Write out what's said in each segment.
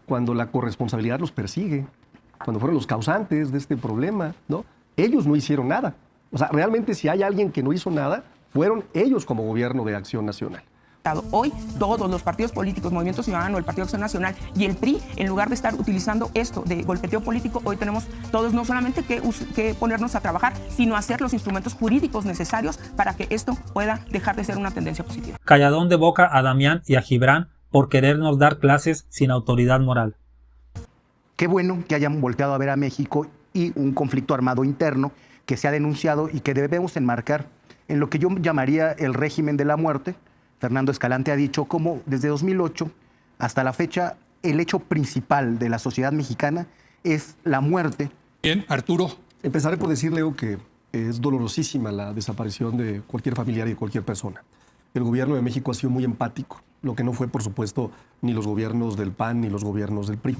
cuando la corresponsabilidad los persigue, cuando fueron los causantes de este problema, ¿no? Ellos no hicieron nada. O sea, realmente si hay alguien que no hizo nada, fueron ellos como gobierno de Acción Nacional. Hoy todos los partidos políticos, Movimiento Ciudadano, el Partido Acción Nacional y el PRI, en lugar de estar utilizando esto de golpeteo político, hoy tenemos todos no solamente que ponernos a trabajar, sino hacer los instrumentos jurídicos necesarios para que esto pueda dejar de ser una tendencia positiva. Calladón de boca a Damián y a Gibran por querernos dar clases sin autoridad moral. Qué bueno que hayan volteado a ver a México y un conflicto armado interno que se ha denunciado y que debemos enmarcar en lo que yo llamaría el régimen de la muerte. Fernando Escalante ha dicho cómo desde 2008 hasta la fecha el hecho principal de la sociedad mexicana es la muerte. Bien, Arturo. Empezaré por decir, Leo, que es dolorosísima la desaparición de cualquier familiar y de cualquier persona. El gobierno de México ha sido muy empático, lo que no fue, por supuesto, ni los gobiernos del PAN ni los gobiernos del PRI.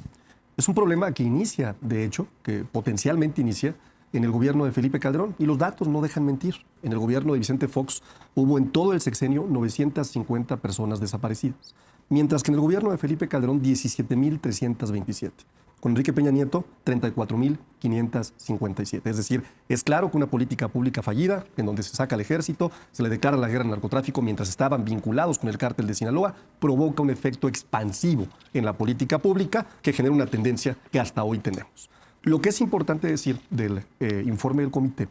Es un problema que inicia, de hecho, que potencialmente inicia en el gobierno de Felipe Calderón, y los datos no dejan mentir. En el gobierno de Vicente Fox hubo en todo el sexenio 950 personas desaparecidas, mientras que en el gobierno de Felipe Calderón 17.327. Con Enrique Peña Nieto, 34.557. Es decir, es claro que una política pública fallida, en donde se saca al ejército, se le declara la guerra al narcotráfico mientras estaban vinculados con el cártel de Sinaloa, provoca un efecto expansivo en la política pública que genera una tendencia que hasta hoy tenemos. Lo que es importante decir del informe del comité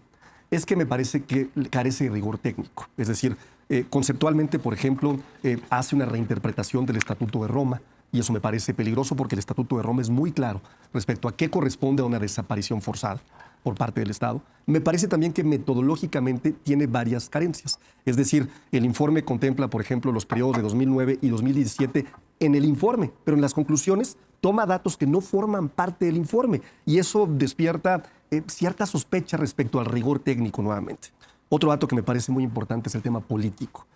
es que me parece que carece de rigor técnico. Es decir, conceptualmente, por ejemplo, hace una reinterpretación del Estatuto de Roma, y eso me parece peligroso porque el Estatuto de Roma es muy claro respecto a qué corresponde a una desaparición forzada por parte del Estado. Me parece también que metodológicamente tiene varias carencias. Es decir, el informe contempla, por ejemplo, los periodos de 2009 y 2017 en el informe, pero en las conclusiones toma datos que no forman parte del informe, y eso despierta cierta sospecha respecto al rigor técnico nuevamente. Otro dato que me parece muy importante es el tema político.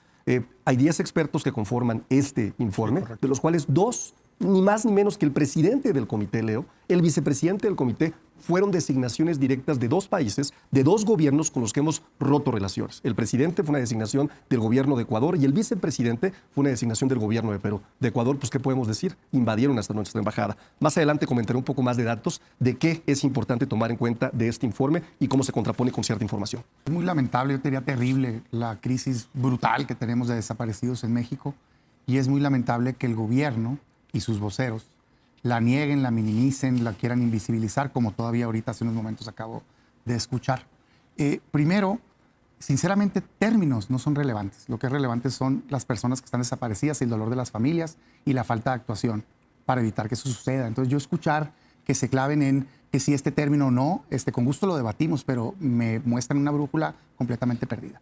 Hay 10 expertos que conforman este informe, de los cuales 2, ni más ni menos que el presidente del comité, Leo, el vicepresidente del comité, fueron designaciones directas de 2 países, de 2 gobiernos con los que hemos roto relaciones. El presidente fue una designación del gobierno de Ecuador y el vicepresidente fue una designación del gobierno de Perú. De Ecuador, pues, ¿qué podemos decir? Invadieron hasta nuestra embajada. Más adelante comentaré un poco más de datos de qué es importante tomar en cuenta de este informe y cómo se contrapone con cierta información. Es muy lamentable, yo diría terrible, la crisis brutal que tenemos de desaparecidos en México, y es muy lamentable que el gobierno y sus voceros la nieguen, la minimicen, la quieran invisibilizar, como todavía ahorita hace unos momentos acabo de escuchar. Primero, sinceramente, términos no son relevantes. Lo que es relevante son las personas que están desaparecidas, el dolor de las familias y la falta de actuación para evitar que eso suceda. Entonces, yo escuchar que se claven en que si este término o no, con gusto lo debatimos, pero me muestran una brújula completamente perdida.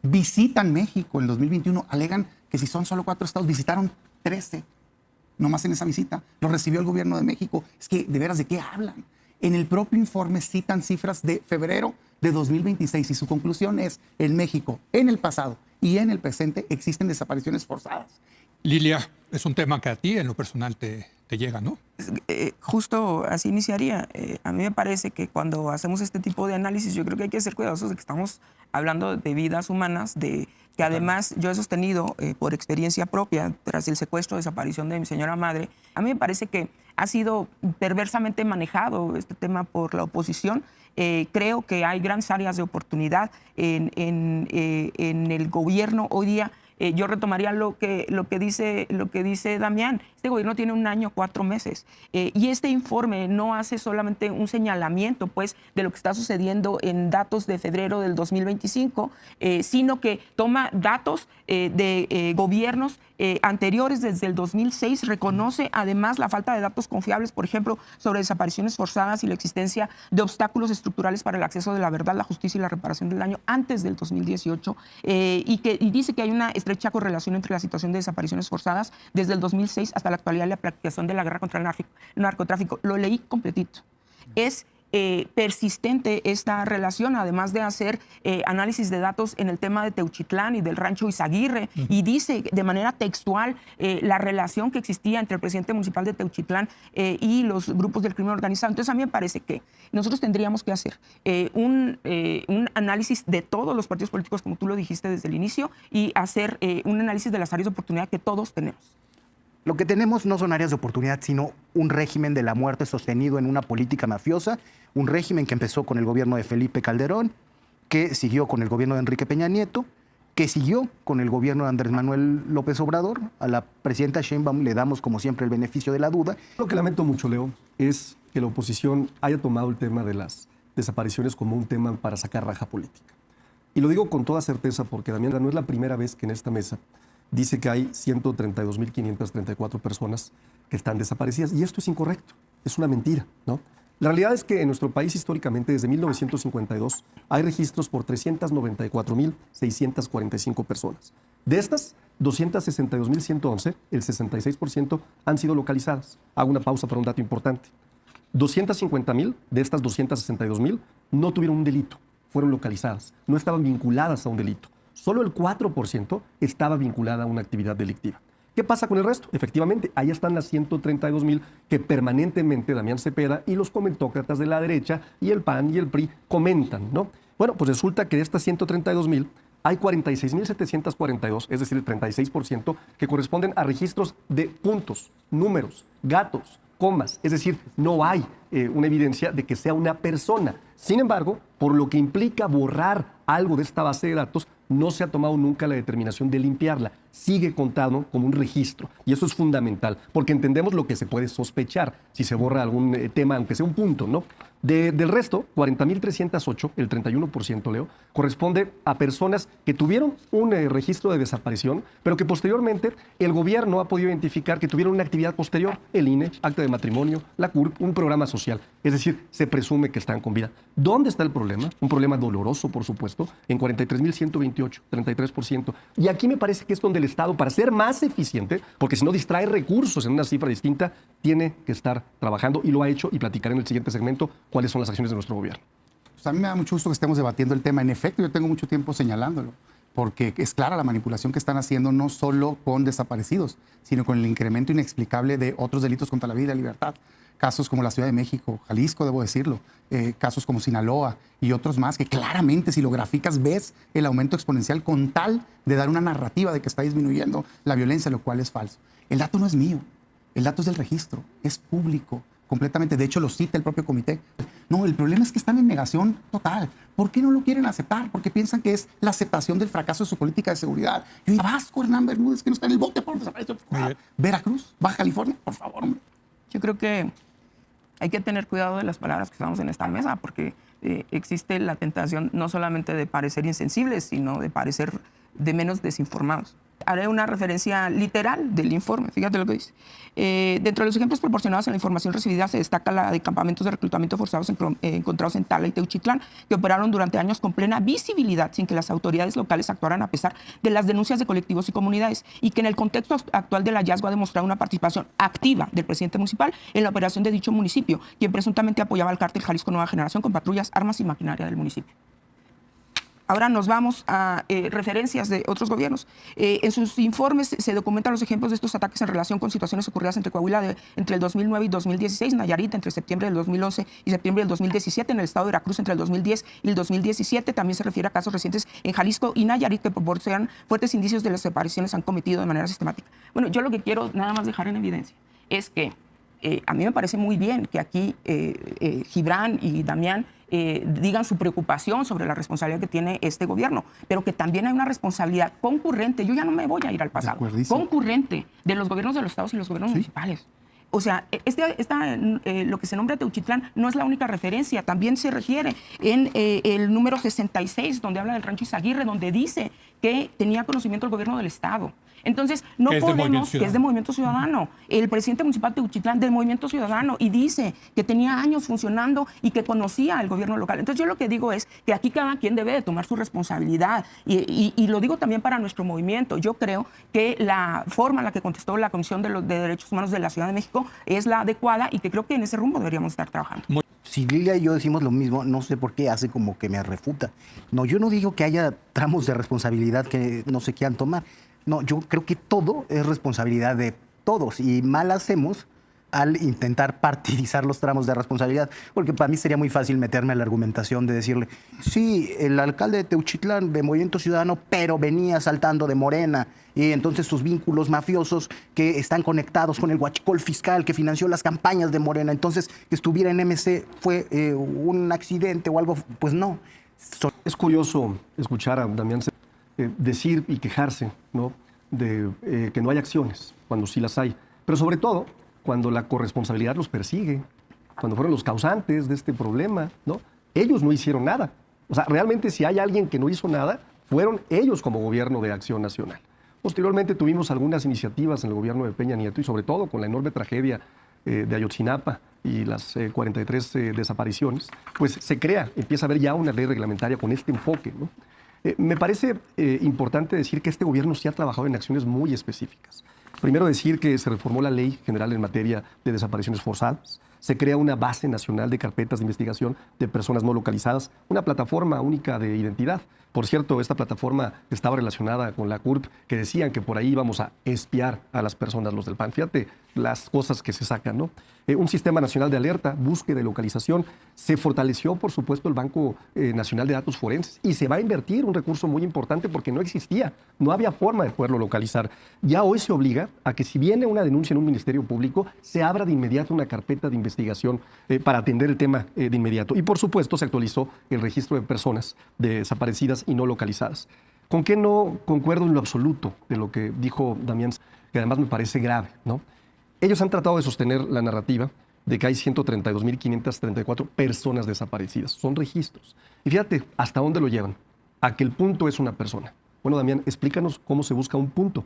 Visitan México en 2021, alegan que si son solo 4 estados, visitaron 13. Nomás en esa visita, lo recibió el gobierno de México. Es que, de veras, ¿de qué hablan? En el propio informe citan cifras de febrero de 2026 y su conclusión es: en México, en el pasado y en el presente, existen desapariciones forzadas. Lilia, es un tema que a ti en lo personal te llega, ¿no? Justo así iniciaría. A mí me parece que cuando hacemos este tipo de análisis, yo creo que hay que ser cuidadosos de que estamos hablando de vidas humanas, de que además yo he sostenido por experiencia propia, tras el secuestro, desaparición de mi señora madre, a mí me parece que ha sido perversamente manejado este tema por la oposición. Creo que hay grandes áreas de oportunidad en el gobierno hoy día. Yo retomaría lo que dice Damián. Este gobierno tiene 1 año, 4 meses. Y este informe no hace solamente un señalamiento, pues, de lo que está sucediendo en datos de febrero del 2025, sino que toma datos de gobiernos anteriores desde el 2006, reconoce además la falta de datos confiables, por ejemplo, sobre desapariciones forzadas y la existencia de obstáculos estructurales para el acceso de la verdad, la justicia y la reparación del daño antes del 2018, y dice que hay una estrecha correlación entre la situación de desapariciones forzadas desde el 2006 hasta la actualidad y la practicación de la guerra contra el narcotráfico. Lo leí completito. Es persistente esta relación, además de hacer análisis de datos en el tema de Teuchitlán y del rancho Izaguirre, y dice de manera textual la relación que existía entre el presidente municipal de Teuchitlán y los grupos del crimen organizado. Entonces, a mí me parece que nosotros tendríamos que hacer un análisis de todos los partidos políticos, como tú lo dijiste desde el inicio, y hacer un análisis de las áreas de oportunidad que todos tenemos. Lo que tenemos no son áreas de oportunidad, sino un régimen de la muerte sostenido en una política mafiosa, un régimen que empezó con el gobierno de Felipe Calderón, que siguió con el gobierno de Enrique Peña Nieto, que siguió con el gobierno de Andrés Manuel López Obrador. A la presidenta Sheinbaum le damos, como siempre, el beneficio de la duda. Lo que lamento mucho, Leo, es que la oposición haya tomado el tema de las desapariciones como un tema para sacar raja política. Y lo digo con toda certeza porque, Damián, no es la primera vez que en esta mesa dice que hay 132.534 personas que están desaparecidas. Y esto es incorrecto, es una mentira, ¿no? La realidad es que en nuestro país históricamente, desde 1952, hay registros por 394.645 personas. De estas, 262.111, el 66%, han sido localizadas. Hago una pausa para un dato importante. 250.000 de estas 262.000 no tuvieron un delito, fueron localizadas, no estaban vinculadas a un delito. Solo el 4% estaba vinculada a una actividad delictiva. ¿Qué pasa con el resto? Efectivamente, ahí están las 132.000 que permanentemente Damián Cepeda y los comentócratas de la derecha y el PAN y el PRI comentan, ¿no? Bueno, pues resulta que de estas 132.000 hay 46.742, es decir, el 36%, que corresponden a registros de puntos, números, gatos, comas, es decir, no hay una evidencia de que sea una persona. Sin embargo, por lo que implica borrar algo de esta base de datos, no se ha tomado nunca la determinación de limpiarla. Sigue contado como un registro. Y eso es fundamental, porque entendemos lo que se puede sospechar si se borra algún tema, aunque sea un punto, ¿no? Del resto, 40.308, el 31%, Leo, corresponde a personas que tuvieron un registro de desaparición, pero que posteriormente el gobierno ha podido identificar que tuvieron una actividad posterior, el INE, acta de matrimonio, la CURP, un programa social. Es decir, se presume que están con vida. ¿Dónde está el problema? Un problema doloroso, por supuesto, en 43.128, 33%. Y aquí me parece que es donde el Estado, para ser más eficiente, porque si no distrae recursos en una cifra distinta, tiene que estar trabajando, y lo ha hecho, y platicaré en el siguiente segmento cuáles son las acciones de nuestro gobierno. Pues a mí me da mucho gusto que estemos debatiendo el tema. En efecto, yo tengo mucho tiempo señalándolo, porque es clara la manipulación que están haciendo no solo con desaparecidos, sino con el incremento inexplicable de otros delitos contra la vida y la libertad. Casos como la Ciudad de México, Jalisco, debo decirlo, casos como Sinaloa y otros más, que claramente, si lo graficas, ves el aumento exponencial con tal de dar una narrativa de que está disminuyendo la violencia, lo cual es falso. El dato no es mío, el dato es del registro, es público completamente. De hecho, lo cita el propio comité. No, el problema es que están en negación total. ¿Por qué no lo quieren aceptar? Porque piensan que es la aceptación del fracaso de su política de seguridad. Yo iba a Vasco, Hernán Bermúdez, que no está en el bote por desaparecer. Veracruz, Baja California, por favor, hombre. Yo creo que hay que tener cuidado de las palabras que usamos en esta mesa, porque existe la tentación no solamente de parecer insensibles, sino de parecer de menos desinformados. Haré una referencia literal del informe, fíjate lo que dice. Dentro de los ejemplos proporcionados en la información recibida se destaca la de campamentos de reclutamiento forzados encontrados en Tala y Teuchitlán, que operaron durante años con plena visibilidad sin que las autoridades locales actuaran a pesar de las denuncias de colectivos y comunidades, y que en el contexto actual del hallazgo ha demostrado una participación activa del presidente municipal en la operación de dicho municipio, quien presuntamente apoyaba al cártel Jalisco Nueva Generación con patrullas, armas y maquinaria del municipio. Ahora nos vamos a referencias de otros gobiernos. En sus informes se documentan los ejemplos de estos ataques en relación con situaciones ocurridas entre Coahuila entre el 2009 y 2016, Nayarit entre septiembre del 2011 y septiembre del 2017, en el estado de Veracruz entre el 2010 y el 2017. También se refiere a casos recientes en Jalisco y Nayarit que proporcionan fuertes indicios de las desapariciones han cometido de manera sistemática. Bueno, yo lo que quiero nada más dejar en evidencia es que a mí me parece muy bien que aquí Gibran y Damián digan su preocupación sobre la responsabilidad que tiene este gobierno, pero que también hay una responsabilidad concurrente, yo ya no me voy a ir al pasado, concurrente de los gobiernos de los estados y los gobiernos municipales. O sea, lo que se nombra Teuchitlán no es la única referencia, también se refiere en el número 66, donde habla del rancho Izaguirre, donde dice que tenía conocimiento el gobierno del estado. Entonces, no podemos, que es de Movimiento Ciudadano, el presidente municipal de Teuchitlán del Movimiento Ciudadano, y dice que tenía años funcionando y que conocía al gobierno local. Entonces, yo lo que digo es que aquí cada quien debe de tomar su responsabilidad, y lo digo también para nuestro movimiento. Yo creo que la forma en la que contestó la Comisión de Derechos Humanos de la Ciudad de México es la adecuada, y que creo que en ese rumbo deberíamos estar trabajando. Si Lilia y yo decimos lo mismo, no sé por qué hace como que me refuta. No, yo no digo que haya tramos de responsabilidad que no se quieran tomar. No, yo creo que todo es responsabilidad de todos, y mal hacemos al intentar partidizar los tramos de responsabilidad, porque para mí sería muy fácil meterme a la argumentación de decirle, sí, el alcalde de Teuchitlán de Movimiento Ciudadano, pero venía saltando de Morena, y entonces sus vínculos mafiosos que están conectados con el huachicol fiscal que financió las campañas de Morena, entonces que estuviera en MC fue un accidente o algo, pues no. Es curioso escuchar a Damián decir y quejarse, ¿no?, de que no hay acciones, cuando sí las hay, pero sobre todo cuando la corresponsabilidad los persigue, cuando fueron los causantes de este problema, ¿no? Ellos no hicieron nada. O sea, realmente si hay alguien que no hizo nada, fueron ellos como gobierno de Acción Nacional. Posteriormente tuvimos algunas iniciativas en el gobierno de Peña Nieto y sobre todo con la enorme tragedia de Ayotzinapa y las 43 desapariciones, pues se crea, empieza a haber ya una ley reglamentaria con este enfoque, ¿no? Me parece importante decir que este gobierno sí ha trabajado en acciones muy específicas. Primero decir que se reformó la Ley General en materia de desapariciones forzadas, se crea una base nacional de carpetas de investigación de personas no localizadas, una plataforma única de identidad. Por cierto, esta plataforma estaba relacionada con la CURP, que decían que por ahí íbamos a espiar a las personas, los del PAN. Fíjate las cosas que se sacan, ¿no? Un sistema nacional de alerta, búsqueda y localización. Se fortaleció, por supuesto, el Banco Nacional de Datos Forenses y se va a invertir un recurso muy importante porque no existía, no había forma de poderlo localizar. Ya hoy se obliga a que si viene una denuncia en un ministerio público, se abra de inmediato una carpeta de investigación para atender el tema de inmediato. Y por supuesto se actualizó el registro de personas desaparecidas y no localizadas. ¿Con qué no concuerdo en lo absoluto de lo que dijo Damián, que además me parece grave, ¿no? Ellos han tratado de sostener la narrativa de que hay 132.534 personas desaparecidas. Son registros. Y fíjate hasta dónde lo llevan. A que el punto es una persona. Bueno, Damián, explícanos cómo se busca un punto.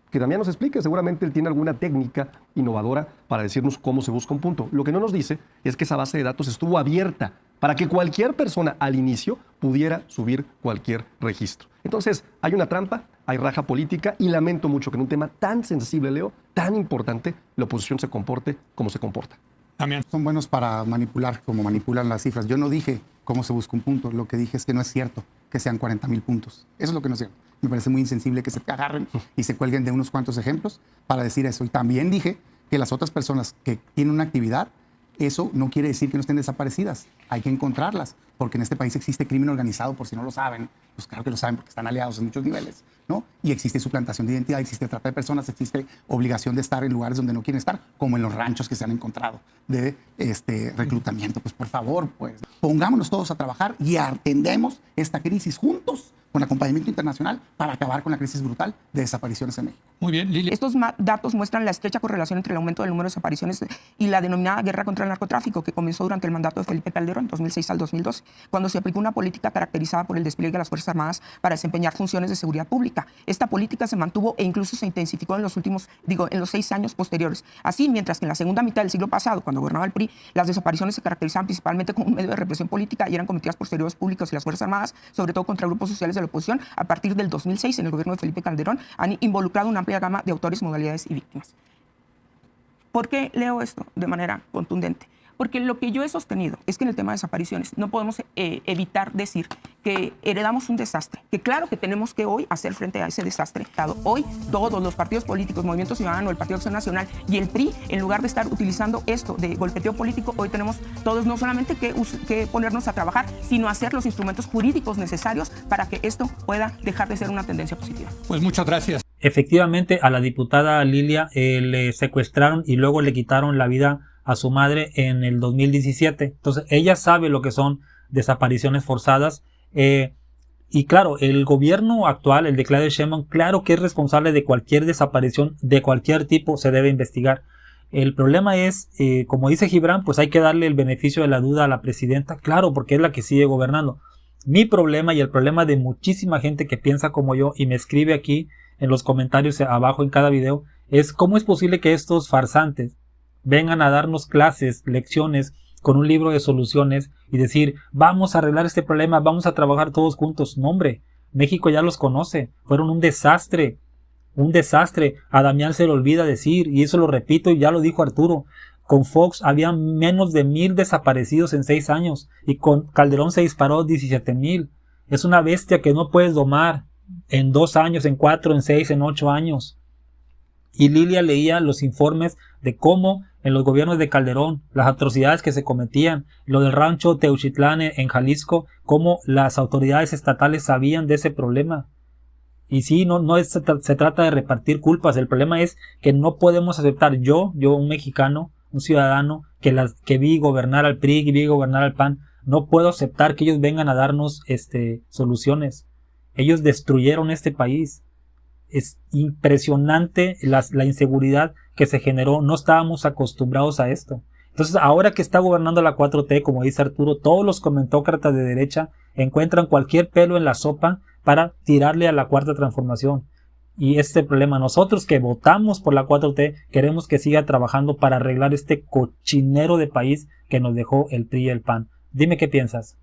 Que Damián nos explique, seguramente él tiene alguna técnica innovadora para decirnos cómo se busca un punto. Lo que no nos dice es que esa base de datos estuvo abierta para que cualquier persona al inicio pudiera subir cualquier registro. Entonces, hay una trampa, hay raja política y lamento mucho que en un tema tan sensible, Leo, tan importante, la oposición se comporte como se comporta. Damián. Son buenos para manipular, como manipulan las cifras. Yo no dije cómo se busca un punto, lo que dije es que no es cierto que sean 40,000 puntos. Eso es lo que no es cierto. Me parece muy insensible que se agarren y se cuelguen de unos cuantos ejemplos para decir eso. Y también dije que las otras personas que tienen una actividad, eso no quiere decir que no estén desaparecidas. Hay que encontrarlas, porque en este país existe crimen organizado, por si no lo saben. Pues claro que lo saben porque están aliados en muchos niveles, ¿no? Y existe suplantación de identidad, existe trata de personas, existe obligación de estar en lugares donde no quieren estar, como en los ranchos que se han encontrado de reclutamiento. Pues por favor, pues pongámonos todos a trabajar y atendemos esta crisis juntos con acompañamiento internacional para acabar con la crisis brutal de desapariciones en México. Muy bien, Lilia. Estos datos muestran la estrecha correlación entre el aumento del número de desapariciones y la denominada guerra contra el narcotráfico, que comenzó durante el mandato de Felipe Calderón, 2006 al 2012, cuando se aplicó una política caracterizada por el despliegue de las Fuerzas Armadas para desempeñar funciones de seguridad pública. Esta política se mantuvo e incluso se intensificó en los 6 años posteriores. Así, mientras que en la segunda mitad del siglo pasado, cuando gobernaba el PRI, las desapariciones se caracterizaban principalmente como un medio de represión política y eran cometidas por servidores públicos y las Fuerzas Armadas, sobre todo contra grupos sociales de la oposición. A partir del 2006, en el gobierno de Felipe Calderón, han involucrado una amplia gama de autores, modalidades y víctimas. ¿Por qué leo esto de manera contundente? Porque lo que yo he sostenido es que en el tema de desapariciones no podemos evitar decir que heredamos un desastre, que claro que tenemos que hoy hacer frente a ese desastre. Hoy todos los partidos políticos, Movimiento Ciudadano, el Partido Acción Nacional y el PRI, en lugar de estar utilizando esto de golpeteo político, hoy tenemos todos no solamente que ponernos a trabajar, sino hacer los instrumentos jurídicos necesarios para que esto pueda dejar de ser una tendencia positiva. Pues muchas gracias. Efectivamente, a la diputada Lilia le secuestraron y luego le quitaron la vida a su madre en el 2017. Entonces, ella sabe lo que son desapariciones forzadas. Y claro, el gobierno actual, el de Claudia Sheinbaum, claro que es responsable de cualquier desaparición de cualquier tipo, se debe investigar. El problema es, como dice Gibran, pues hay que darle el beneficio de la duda a la presidenta, claro, porque es la que sigue gobernando. Mi problema y el problema de muchísima gente que piensa como yo y me escribe aquí en los comentarios abajo en cada video, es cómo es posible que estos farsantes vengan a darnos clases, lecciones con un libro de soluciones y decir, vamos a arreglar este problema, vamos a trabajar todos juntos. No, hombre, México ya los conoce, fueron un desastre. A Damián se le olvida decir, y eso lo repito y ya lo dijo Arturo, con Fox había menos de 1,000 desaparecidos en 6 años y con Calderón se disparó 17,000. Es una bestia que no puedes domar en 2 años, en 4, en 6, en 8 años. Y Lilia leía los informes de cómo en los gobiernos de Calderón, las atrocidades que se cometían, lo del rancho Teuchitlán en Jalisco, cómo las autoridades estatales sabían de ese problema. Y sí, se trata de repartir culpas. El problema es que no podemos aceptar, yo un mexicano, un ciudadano, que vi gobernar al PRI, que vi gobernar al PAN, no puedo aceptar que ellos vengan a darnos soluciones. Ellos destruyeron este país. Es impresionante la inseguridad que se generó. No estábamos acostumbrados a esto. Entonces, ahora que está gobernando la 4T, como dice Arturo, todos los comentócratas de derecha encuentran cualquier pelo en la sopa para tirarle a la Cuarta Transformación. Y este problema, nosotros que votamos por la 4T, queremos que siga trabajando para arreglar este cochinero de país que nos dejó el PRI y el PAN. Dime qué piensas.